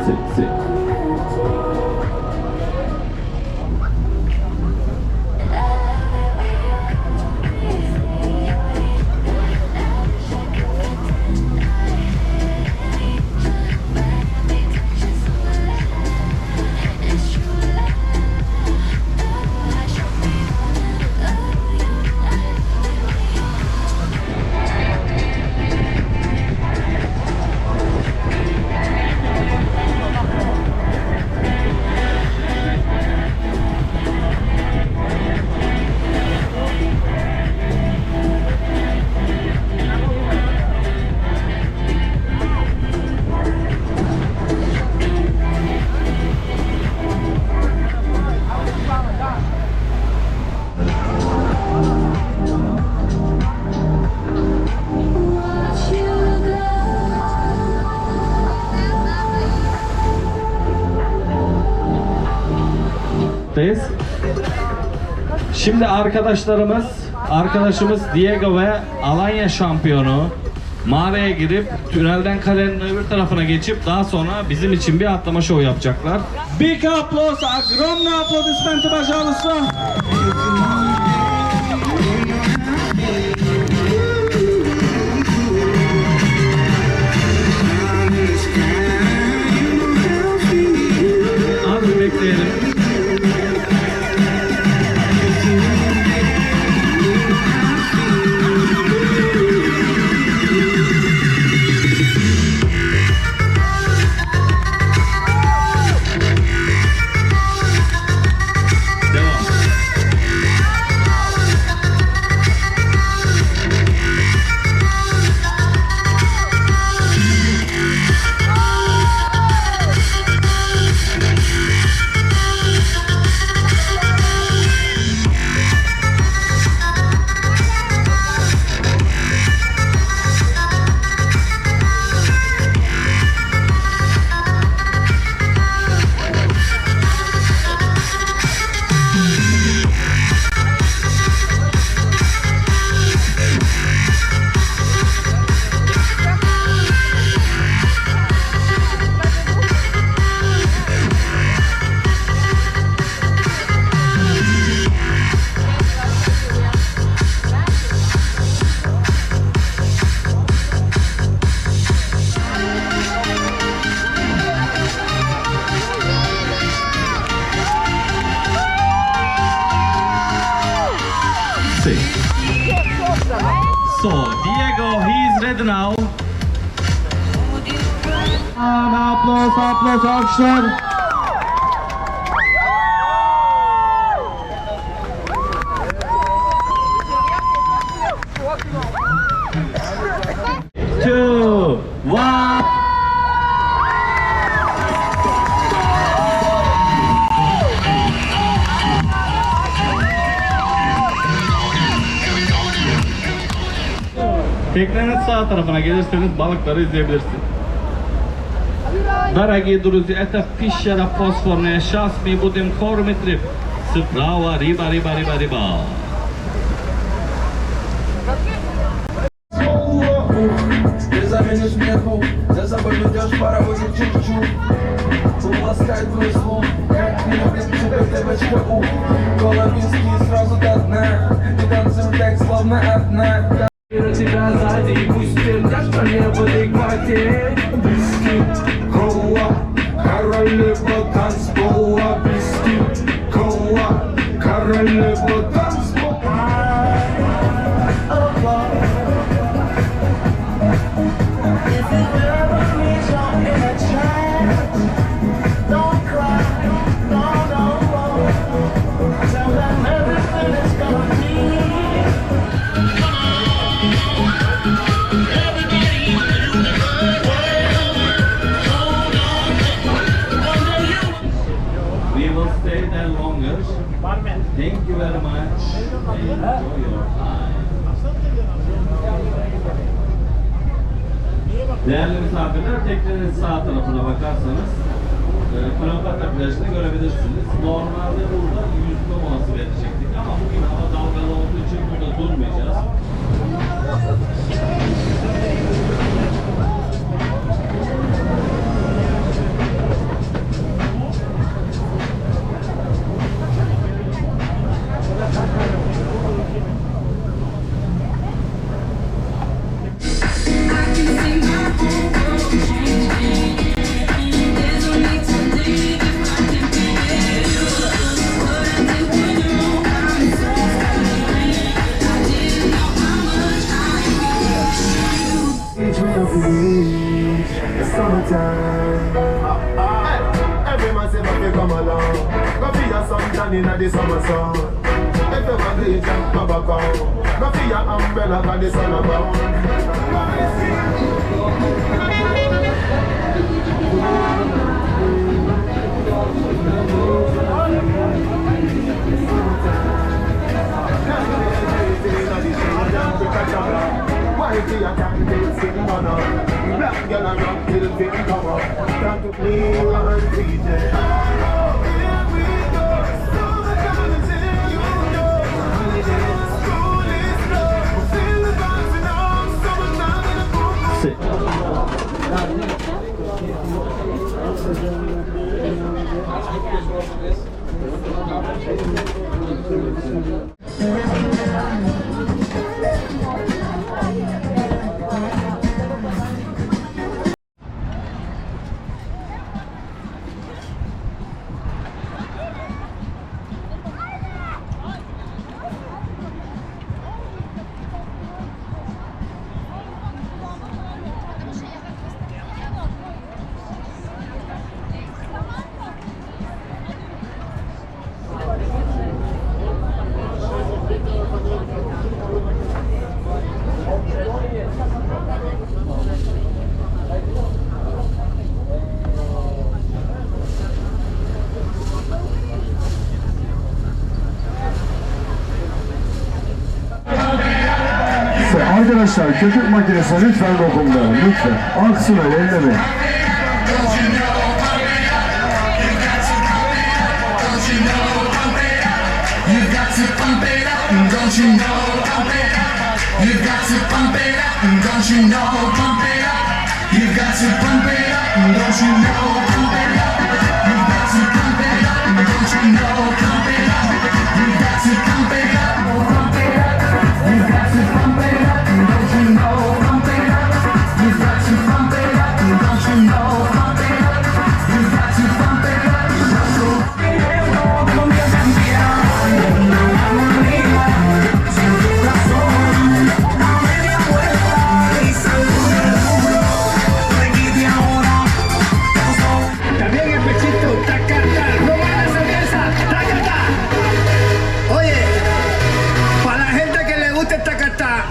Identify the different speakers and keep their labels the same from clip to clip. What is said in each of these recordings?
Speaker 1: Si. Şimdi arkadaşımız Diego ve Alanya şampiyonu mağaraya girip tünelden kalenin öbür tarafına geçip daha sonra bizim için bir atlama şovu yapacaklar. Big applause, огромный аплодисменты, пожалуйста. Az bekleyelim. So, Diego, he's ready now. Applause, alkışlar. Two, one. Teknenin sağ tarafına gelirseniz balıkları izleyebilirsiniz. Дорогие друзья, это пещера фосфорная. Сейчас мы будем кормить рыб. Справа риба.
Speaker 2: Без смеху, за собой ведешь паровозик чук-чук. Ласкает твой слух, как любит тебя девочка у. Головинский сразу до дна, и танцуем так словно одна. Тебя сзади и пусть пердешь по небу легкоте. Виски, кола, королева танцпола. Виски, кола, королева танцпола.
Speaker 1: Thank you very much. Enjoy your time. Değerli misafirler, teknenin sağ tarafına bakarsanız Kleopatra plajını görebilirsiniz. Normalde burada yüzme molası verecektik ama bugün hava dalgalı olduğu için burada durmayacağız.
Speaker 3: time. Every man say that they come along. Go for your sunshine in the summer sun. If you want to jump, go back out. Go for your umbrella, cause the sun abound. Why do you can't do sing on up? Black girl and rock till the thing come up. That took me one DJ. Arkadaşlar köpük makinesi lütfen dokunma, lütfen. Aksın öyle, elleme.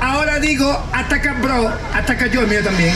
Speaker 4: Ahora digo, ataca bro, ataca yo el mío también.